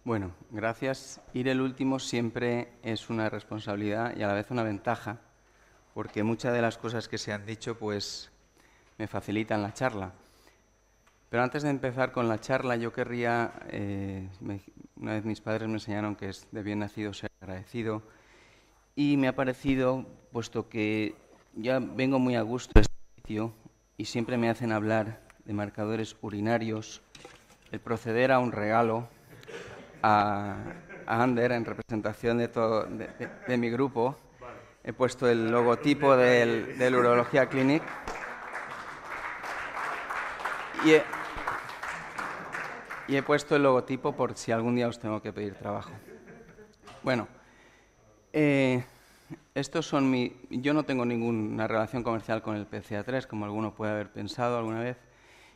Bueno, gracias. Ir el último siempre es una responsabilidad y a la vez una ventaja, porque muchas de las cosas que se han dicho pues me facilitan la charla. Pero antes de empezar con la charla, yo querría, una vez mis padres me enseñaron que es de bien nacido ser agradecido, y me ha parecido, puesto que ya vengo muy a gusto a este sitio y siempre me hacen hablar de marcadores urinarios, el proceder a un regalo a Ander en representación de mi grupo. He puesto el logotipo del Urología Clinic y he puesto el logotipo por si algún día os tengo que pedir trabajo. Bueno, estos son yo no tengo ninguna relación comercial con el PCA3, como alguno puede haber pensado alguna vez.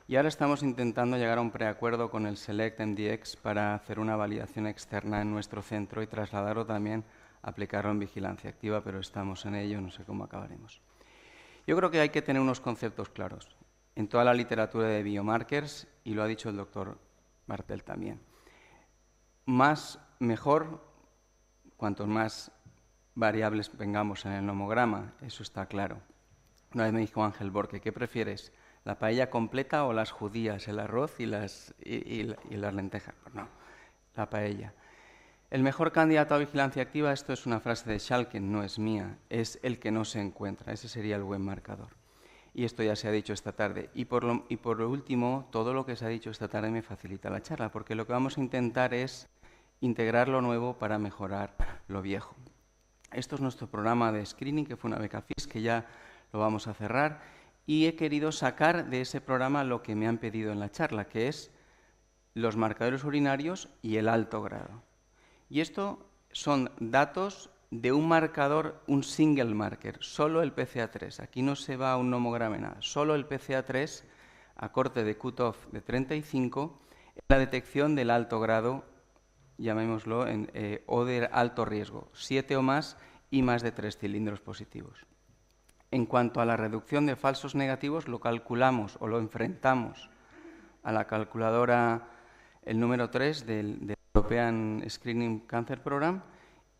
Y ahora estamos intentando llegar a un preacuerdo con el Select MDX para hacer una validación externa en nuestro centro y trasladarlo también, aplicarlo en vigilancia activa, pero estamos en ello, no sé cómo acabaremos. Yo creo que hay que tener unos conceptos claros en toda la literatura de biomarkers, y lo ha dicho el doctor Bartel también. Más, mejor, cuantos más variables tengamos en el nomograma, eso está claro. Una vez me dijo Ángel Borque, ¿qué prefieres? ¿La paella completa o las judías, el arroz y las lentejas? Pues no, la paella. El mejor candidato a vigilancia activa, esto es una frase de Schalken, no es mía, es el que no se encuentra. Ese sería el buen marcador. Y esto ya se ha dicho esta tarde. Y por lo último, todo lo que se ha dicho esta tarde me facilita la charla, porque lo que vamos a intentar es integrar lo nuevo para mejorar lo viejo. Esto es nuestro programa de screening, que fue una beca FIS, que ya lo vamos a cerrar. Y he querido sacar de ese programa lo que me han pedido en la charla, que es los marcadores urinarios y el alto grado. Y esto son datos de un marcador, un single marker, solo el PCA3. Aquí no se va a un nomograma nada, solo el PCA3 a corte de cutoff de 35 en la detección del alto grado, llamémoslo, o de alto riesgo, 7 o más y más de 3 cilindros positivos. En cuanto a la reducción de falsos negativos, lo calculamos o lo enfrentamos a la calculadora, el número 3 del European Screening Cancer Program,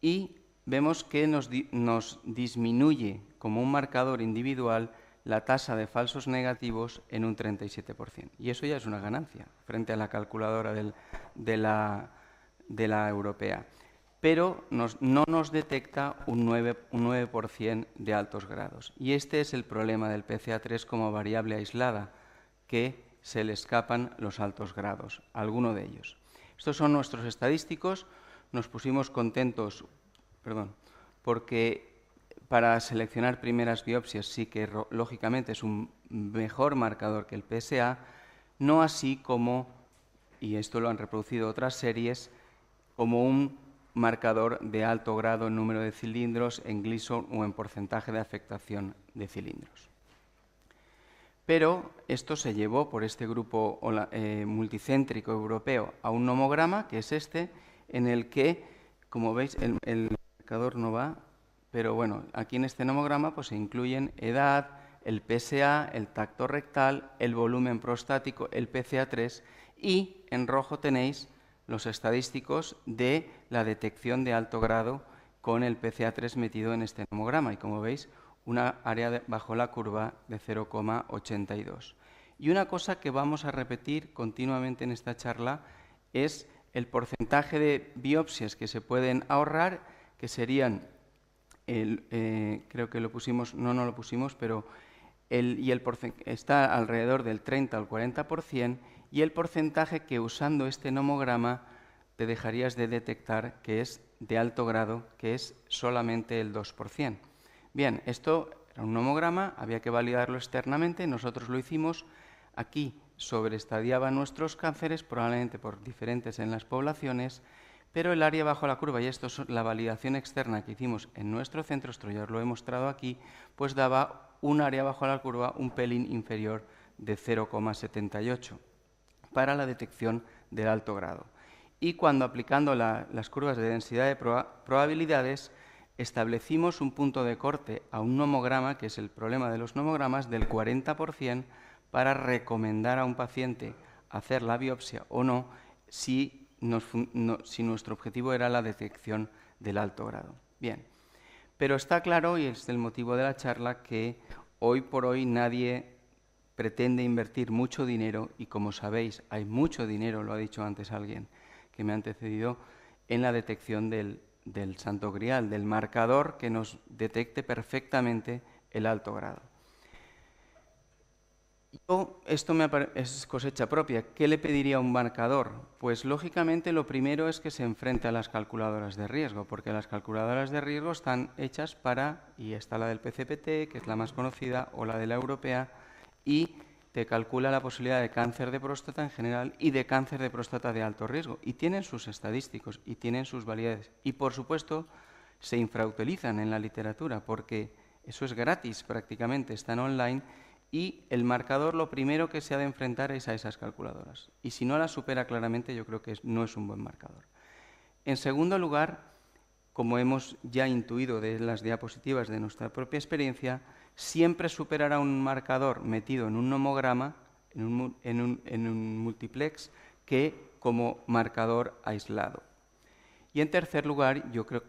y vemos que nos disminuye como un marcador individual la tasa de falsos negativos en un 37%. Y eso ya es una ganancia frente a la calculadora de la europea. Pero no nos detecta un 9% de altos grados. Y este es el problema del PCA3 como variable aislada, que se le escapan los altos grados, alguno de ellos. Estos son nuestros estadísticos. Nos pusimos contentos, porque para seleccionar primeras biopsias sí que lógicamente es un mejor marcador que el PSA, no así como, y esto lo han reproducido otras series, como un marcador de alto grado en número de cilindros, en Gleason o en porcentaje de afectación de cilindros. Pero esto se llevó por este grupo multicéntrico europeo a un nomograma, que es este, en el que, como veis, el marcador no va, pero bueno, aquí en este nomograma pues, se incluyen edad, el PSA, el tacto rectal, el volumen prostático, el PCA3, y en rojo tenéis los estadísticos de la detección de alto grado con el PCA3 metido en este nomograma. Y como veis, una área bajo la curva de 0,82. Y una cosa que vamos a repetir continuamente en esta charla es el porcentaje de biopsias que se pueden ahorrar, que serían, creo que lo pusimos, no lo pusimos, pero está alrededor del 30 al 40%, y el porcentaje que usando este nomograma te dejarías de detectar que es de alto grado, que es solamente el 2%. Bien, esto era un nomograma, había que validarlo externamente, nosotros lo hicimos. Aquí sobreestadiaban nuestros cánceres, probablemente por diferentes en las poblaciones, pero el área bajo la curva, y esto es la validación externa que hicimos en nuestro centro, esto ya os lo he mostrado aquí, pues daba un área bajo la curva un pelín inferior de 0,78 para la detección del alto grado. Y cuando aplicando las curvas de densidad de probabilidades, establecimos un punto de corte a un nomograma, que es el problema de los nomogramas, del 40% para recomendar a un paciente hacer la biopsia o no, si si nuestro objetivo era la detección del alto grado. Bien, pero está claro, y es el motivo de la charla, que hoy por hoy nadie pretende invertir mucho dinero, y como sabéis, hay mucho dinero, lo ha dicho antes alguien que me ha antecedido, en la detección del Santo Grial, del marcador que nos detecte perfectamente el alto grado. Esto es cosecha propia. ¿Qué le pediría a un marcador? Pues lógicamente lo primero es que se enfrente a las calculadoras de riesgo, porque las calculadoras de riesgo están hechas para, y está la del PCPT, que es la más conocida, o la de la europea, y te calcula la posibilidad de cáncer de próstata en general y de cáncer de próstata de alto riesgo. Y tienen sus estadísticos y tienen sus validades. Y por supuesto se infrautilizan en la literatura, porque eso es gratis prácticamente, están online. Y el marcador lo primero que se ha de enfrentar es a esas calculadoras. Y si no la supera claramente, yo creo que no es un buen marcador. En segundo lugar, como hemos ya intuido de las diapositivas de nuestra propia experiencia, siempre superará un marcador metido en un nomograma, en un multiplex, que como marcador aislado. Y en tercer lugar, yo creo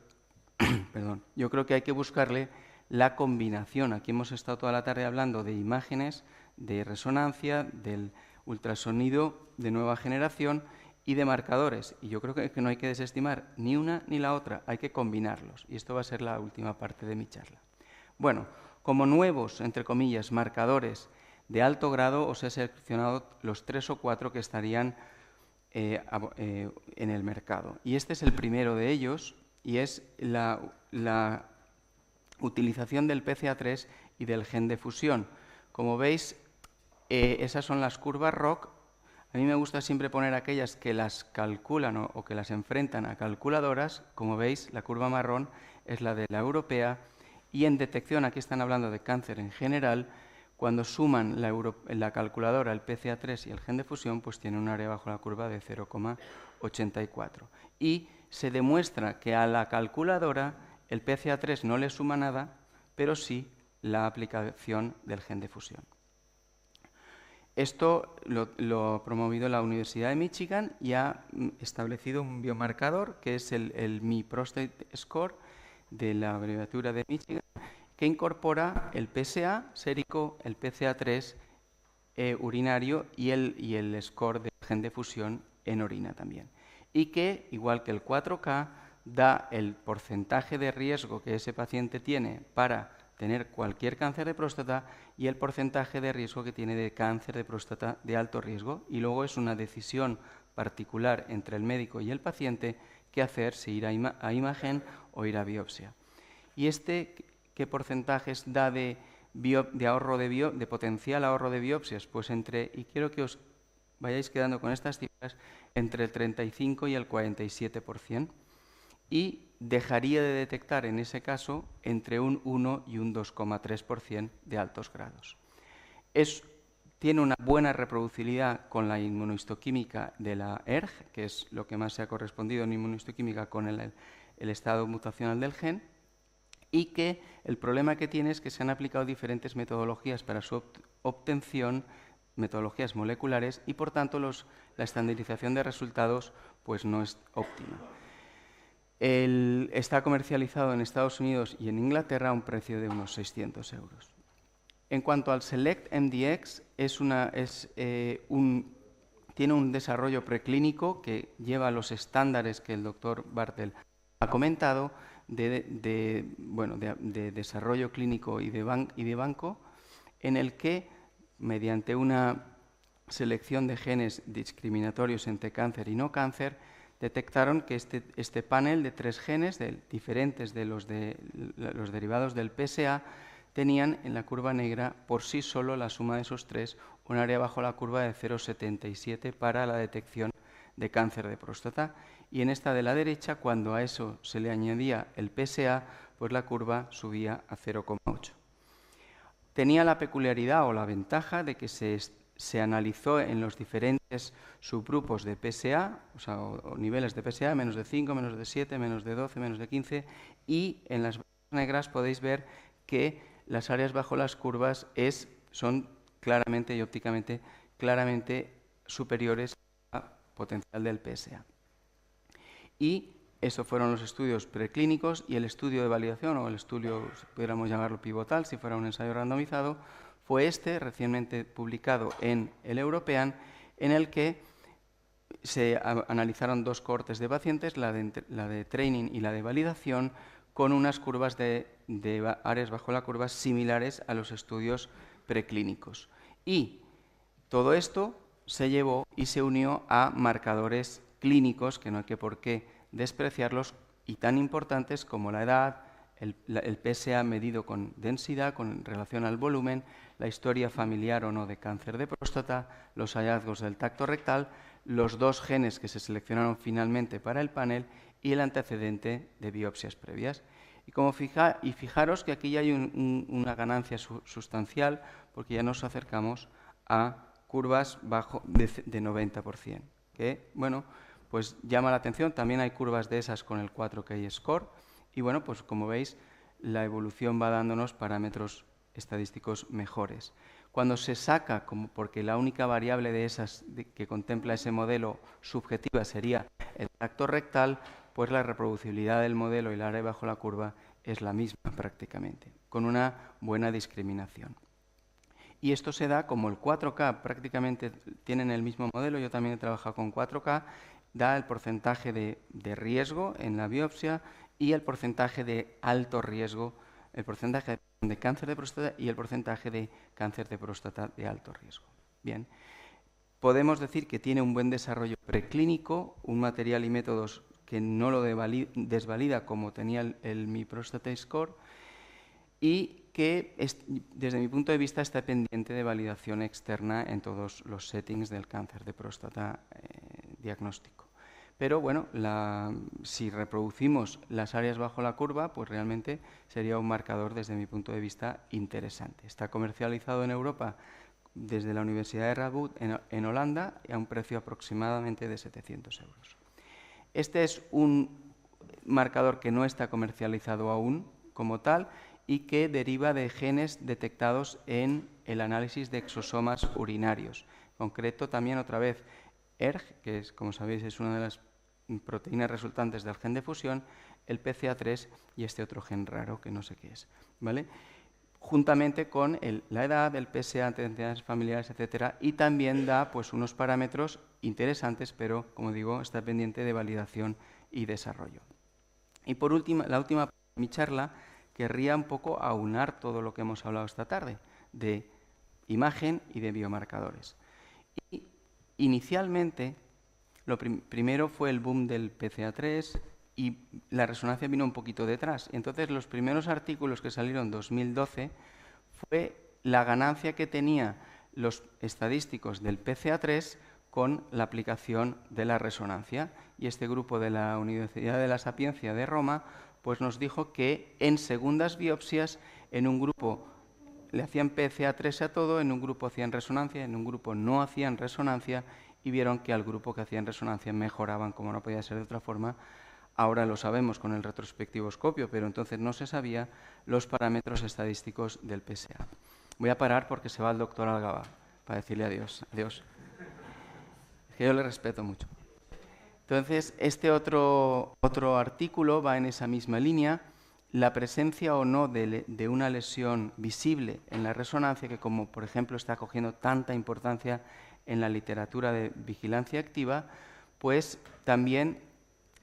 que hay que buscarle la combinación. Aquí hemos estado toda la tarde hablando de imágenes, de resonancia, del ultrasonido de nueva generación y de marcadores. Y yo creo que no hay que desestimar ni una ni la otra, hay que combinarlos. Y esto va a ser la última parte de mi charla. Bueno, como nuevos, entre comillas, marcadores de alto grado, os he seleccionado los 3 o 4 que estarían en el mercado. Y este es el primero de ellos, y es la utilización del PCA3 y del gen de fusión. Como veis, esas son las curvas ROC. A mí me gusta siempre poner aquellas que las calculan o que las enfrentan a calculadoras. Como veis, la curva marrón es la de la europea. Y en detección, aquí están hablando de cáncer en general, cuando suman la calculadora, el PCA3 y el gen de fusión, pues tiene un área bajo la curva de 0,84. Y se demuestra que a la calculadora el PCA3 no le suma nada, pero sí la aplicación del gen de fusión. Esto lo ha promovido la Universidad de Michigan y ha establecido un biomarcador que es el Mi Prostate Score de la abreviatura de Michigan, que incorpora el PSA sérico, el PCA3 urinario y el score del gen de fusión en orina también. Y que, igual que el 4K, da el porcentaje de riesgo que ese paciente tiene para tener cualquier cáncer de próstata y el porcentaje de riesgo que tiene de cáncer de próstata de alto riesgo. Y luego es una decisión particular entre el médico y el paciente qué hacer, si ir a imagen o ir a biopsia. ¿Y qué porcentajes da de potencial ahorro de biopsias? Pues y quiero que os vayáis quedando con estas cifras, entre el 35 y el 47%. Y dejaría de detectar en ese caso entre un 1 y un 2,3% de altos grados. Tiene una buena reproducibilidad con la inmunohistoquímica de la ERG, que es lo que más se ha correspondido en inmunohistoquímica con el estado mutacional del gen, y que el problema que tiene es que se han aplicado diferentes metodologías para su obtención, metodologías moleculares, y por tanto la estandarización de resultados pues no es óptima. Está comercializado en Estados Unidos y en Inglaterra a un precio de unos 600 euros. En cuanto al Select MDX, tiene un desarrollo preclínico que lleva los estándares que el doctor Bartel ha comentado de desarrollo clínico y de banco, en el que, mediante una selección de genes discriminatorios entre cáncer y no cáncer, detectaron que este panel de 3 genes diferentes de los derivados del PSA tenían en la curva negra por sí solo la suma de esos 3 un área bajo la curva de 0,77 para la detección de cáncer de próstata, y en esta de la derecha, cuando a eso se le añadía el PSA, pues la curva subía a 0,8. Tenía la peculiaridad o la ventaja de que se analizó en los diferentes subgrupos de PSA, o niveles de PSA, menos de 5, menos de 7, menos de 12, menos de 15, y en las negras podéis ver que las áreas bajo las curvas son claramente y ópticamente claramente superiores al potencial del PSA. Y esos fueron los estudios preclínicos, y el estudio de validación, o el estudio, si pudiéramos llamarlo pivotal, si fuera un ensayo randomizado, fue este, recientemente publicado en el European, en el que se analizaron 2 cohortes de pacientes, la de training y la de validación, con unas curvas de áreas bajo la curva similares a los estudios preclínicos. Y todo esto se llevó y se unió a marcadores clínicos, que no hay que por qué despreciarlos, y tan importantes como la edad, el PSA medido con densidad, con relación al volumen, la historia familiar o no de cáncer de próstata, los hallazgos del tacto rectal, los 2 genes que se seleccionaron finalmente para el panel y el antecedente de biopsias previas. Y fijaros que aquí ya hay una ganancia sustancial, porque ya nos acercamos a curvas de 90%, que, bueno, pues llama la atención. También hay curvas de esas con el 4K score, y bueno, pues como veis, la evolución va dándonos parámetros estadísticos mejores. Cuando se saca, porque la única variable de esas que contempla ese modelo subjetiva sería el tacto rectal, pues la reproducibilidad del modelo y el área bajo la curva es la misma prácticamente, con una buena discriminación. Y esto se da como el 4K prácticamente tienen el mismo modelo, yo también he trabajado con 4K, da el porcentaje de riesgo en la biopsia y el porcentaje de alto riesgo, el porcentaje de cáncer de próstata y el porcentaje de cáncer de próstata de alto riesgo. Bien, podemos decir que tiene un buen desarrollo preclínico, un material y métodos que no lo desvalida como tenía el Mi Prostate Score, y que desde mi punto de vista está pendiente de validación externa en todos los settings del cáncer de próstata diagnóstico. Pero bueno, si reproducimos las áreas bajo la curva, pues realmente sería un marcador desde mi punto de vista interesante. Está comercializado en Europa desde la Universidad de Radboud en Holanda a un precio aproximadamente de 700 euros. Este es un marcador que no está comercializado aún como tal y que deriva de genes detectados en el análisis de exosomas urinarios. En concreto, también otra vez ERG, que es, como sabéis, es una de las proteínas resultantes del gen de fusión, el PCA3 y este otro gen raro que no sé qué es, ¿vale? Juntamente con la edad, el PSA, antecedentes familiares, etcétera, y también da pues unos parámetros interesantes, pero como digo, está pendiente de validación y desarrollo. Y por último, la última parte de mi charla, querría un poco aunar todo lo que hemos hablado esta tarde, de imagen y de biomarcadores. Y inicialmente, lo primero fue el boom del PCA3 y la resonancia vino un poquito detrás. Entonces, los primeros artículos que salieron en 2012 fue la ganancia que tenían los estadísticos del PCA3 con la aplicación de la resonancia. Y este grupo de la Universidad de la Sapiencia de Roma pues nos dijo que en segundas biopsias, en un grupo le hacían PCA3 a todo, en un grupo hacían resonancia, en un grupo no hacían resonancia, y vieron que al grupo que hacían resonancia mejoraban, como no podía ser de otra forma. Ahora lo sabemos con el retrospectivoscopio, pero entonces no se sabía los parámetros estadísticos del PSA. Voy a parar porque se va el doctor Algaba para decirle adiós. Adiós. Es que yo le respeto mucho. Entonces, este otro artículo va en esa misma línea. La presencia o no de una lesión visible en la resonancia, que como por ejemplo está cogiendo tanta importancia en la literatura de vigilancia activa, pues también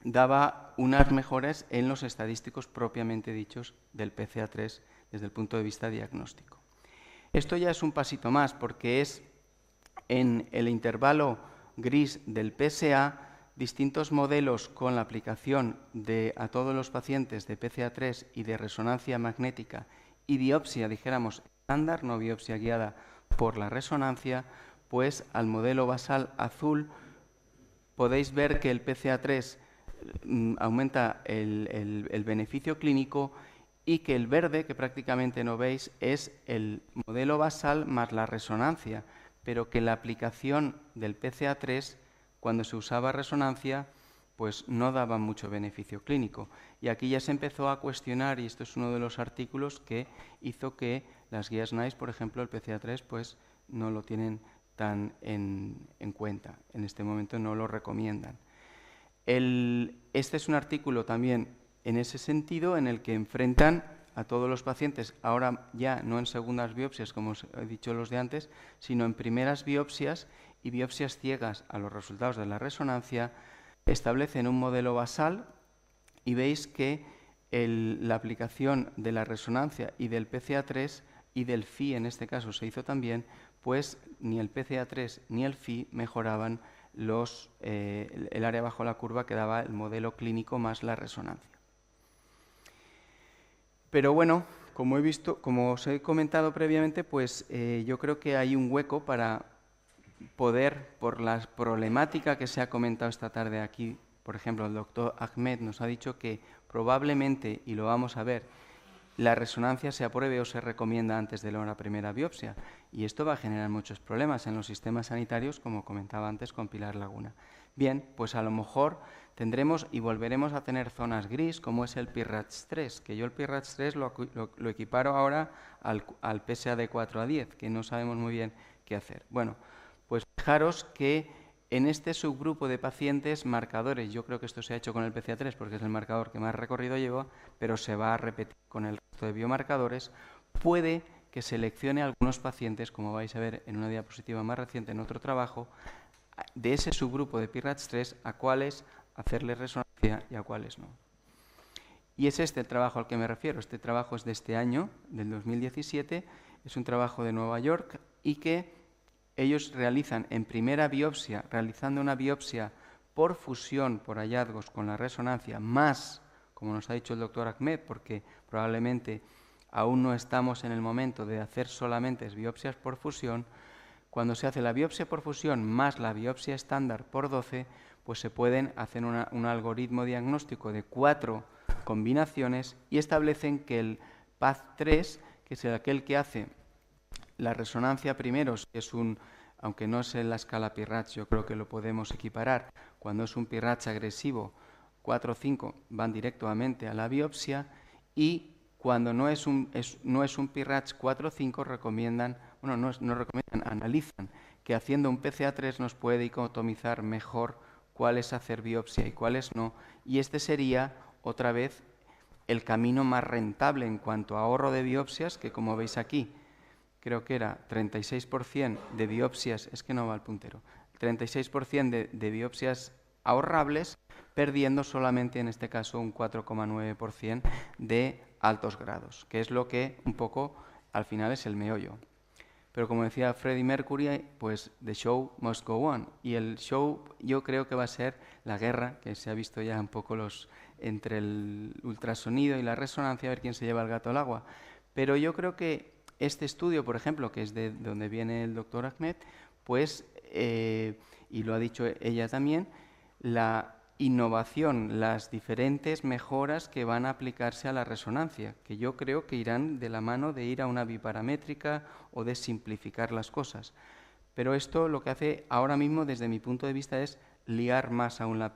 daba unas mejoras en los estadísticos propiamente dichos del PCA3 desde el punto de vista diagnóstico. Esto ya es un pasito más, porque es en el intervalo gris del PSA distintos modelos con la aplicación a todos los pacientes de PCA3 y de resonancia magnética y biopsia, dijéramos, estándar, no biopsia guiada por la resonancia, pues al modelo basal azul podéis ver que el PCA3 aumenta el beneficio clínico, y que el verde, que prácticamente no veis, es el modelo basal más la resonancia, pero que la aplicación del PCA3, cuando se usaba resonancia, pues no daba mucho beneficio clínico. Y aquí ya se empezó a cuestionar, y esto es uno de los artículos que hizo que las guías NICE, por ejemplo, el PCA3, pues no lo tienen tan en cuenta. En este momento no lo recomiendan. Este es un artículo también en ese sentido, en el que enfrentan a todos los pacientes, ahora ya no en segundas biopsias, como os he dicho los de antes, sino en primeras biopsias y biopsias ciegas a los resultados de la resonancia. Establecen un modelo basal y veis que la aplicación de la resonancia y del PCA3 y del Phi, en este caso se hizo también, pues ni el PCA3 ni el Phi mejoraban el área bajo la curva que daba el modelo clínico más la resonancia. Pero bueno, como os he comentado previamente, pues yo creo que hay un hueco para poder, por la problemática que se ha comentado esta tarde aquí, por ejemplo, el doctor Ahmed nos ha dicho que probablemente, y lo vamos a ver, la resonancia se apruebe o se recomienda antes de la primera biopsia. Y esto va a generar muchos problemas en los sistemas sanitarios, como comentaba antes con Pilar Laguna. Bien, pues a lo mejor tendremos y volveremos a tener zonas gris, como es el PIRADS3, que yo el PIRADS3 lo equiparo ahora al PSA de 4 a 10, que no sabemos muy bien qué hacer. Bueno, pues fijaros que en este subgrupo de pacientes marcadores, yo creo que esto se ha hecho con el PCA3 porque es el marcador que más recorrido lleva, pero se va a repetir con el resto de biomarcadores, puede que seleccione algunos pacientes, como vais a ver en una diapositiva más reciente en otro trabajo, de ese subgrupo de PIRADS3 a cuáles hacerle resonancia y a cuáles no. Y es este el trabajo al que me refiero. Este trabajo es de este año, del 2017, es un trabajo de Nueva York y que ellos realizan en primera biopsia, realizando una biopsia por fusión, por hallazgos con la resonancia, más, como nos ha dicho el doctor Ahmed, porque probablemente aún no estamos en el momento de hacer solamente biopsias por fusión. Cuando se hace la biopsia por fusión más la biopsia estándar por 12, pues se pueden hacer un algoritmo diagnóstico de 4 combinaciones y establecen que el PAZ3, que es aquel que hace la resonancia primero, es aunque no es en la escala PIRADS, yo creo que lo podemos equiparar. Cuando es un PIRADS agresivo, 4 o 5 van directamente a la biopsia, y cuando no es un PIRADS 4 o 5 recomiendan, bueno, no recomiendan, analizan que haciendo un PCA3 nos puede dicotomizar mejor cuáles hacer biopsia y cuáles no, y este sería otra vez el camino más rentable en cuanto a ahorro de biopsias, que como veis aquí, creo que era 36% de biopsias, es que no va el puntero, 36% de biopsias ahorrables, perdiendo solamente en este caso un 4,9% de altos grados, que es lo que un poco al final es el meollo. Pero como decía Freddie Mercury, pues the show must go on. Y el show yo creo que va a ser la guerra, que se ha visto ya un poco entre el ultrasonido y la resonancia, a ver quién se lleva el gato al agua. Pero yo creo que este estudio, por ejemplo, que es de donde viene el doctor Ahmed, pues, y lo ha dicho ella también, la innovación, las diferentes mejoras que van a aplicarse a la resonancia, que yo creo que irán de la mano de ir a una biparamétrica o de simplificar las cosas. Pero esto lo que hace ahora mismo, desde mi punto de vista, es liar más aún la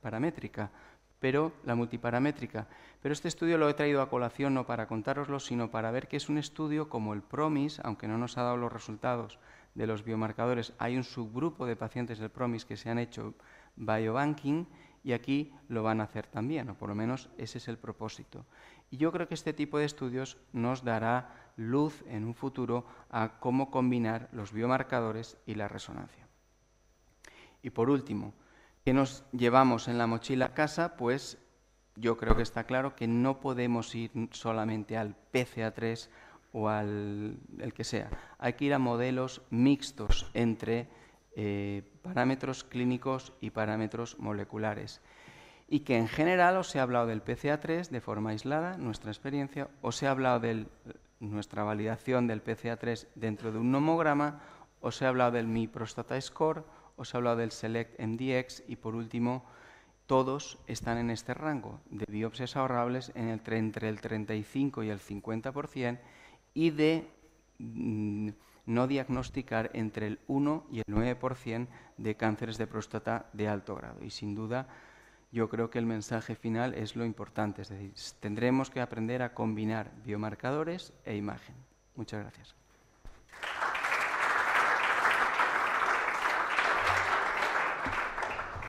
paramétrica, pero la multiparamétrica. Pero este estudio lo he traído a colación no para contároslo, sino para ver que es un estudio como el PROMIS, aunque no nos ha dado los resultados de los biomarcadores. Hay un subgrupo de pacientes del PROMIS que se han hecho biobanking y aquí lo van a hacer también, o por lo menos ese es el propósito. Y yo creo que este tipo de estudios nos dará luz en un futuro a cómo combinar los biomarcadores y la resonancia. Y por último, ¿qué nos llevamos en la mochila a casa? Pues yo creo que está claro que no podemos ir solamente al PCA3 o al el que sea. Hay que ir a modelos mixtos entre parámetros clínicos y parámetros moleculares. Y que en general os he hablado del PCA3 de forma aislada, nuestra experiencia, os he hablado de nuestra validación del PCA3 dentro de un nomograma, os he hablado del Mi Prostata Score, os he hablado del Select MDX y por último, todos están en este rango de biopsias ahorrables entre el 35 y el 50% y de no diagnosticar entre el 1 y el 9% de cánceres de próstata de alto grado. Y sin duda, yo creo que el mensaje final es lo importante, es decir, tendremos que aprender a combinar biomarcadores e imagen. Muchas gracias.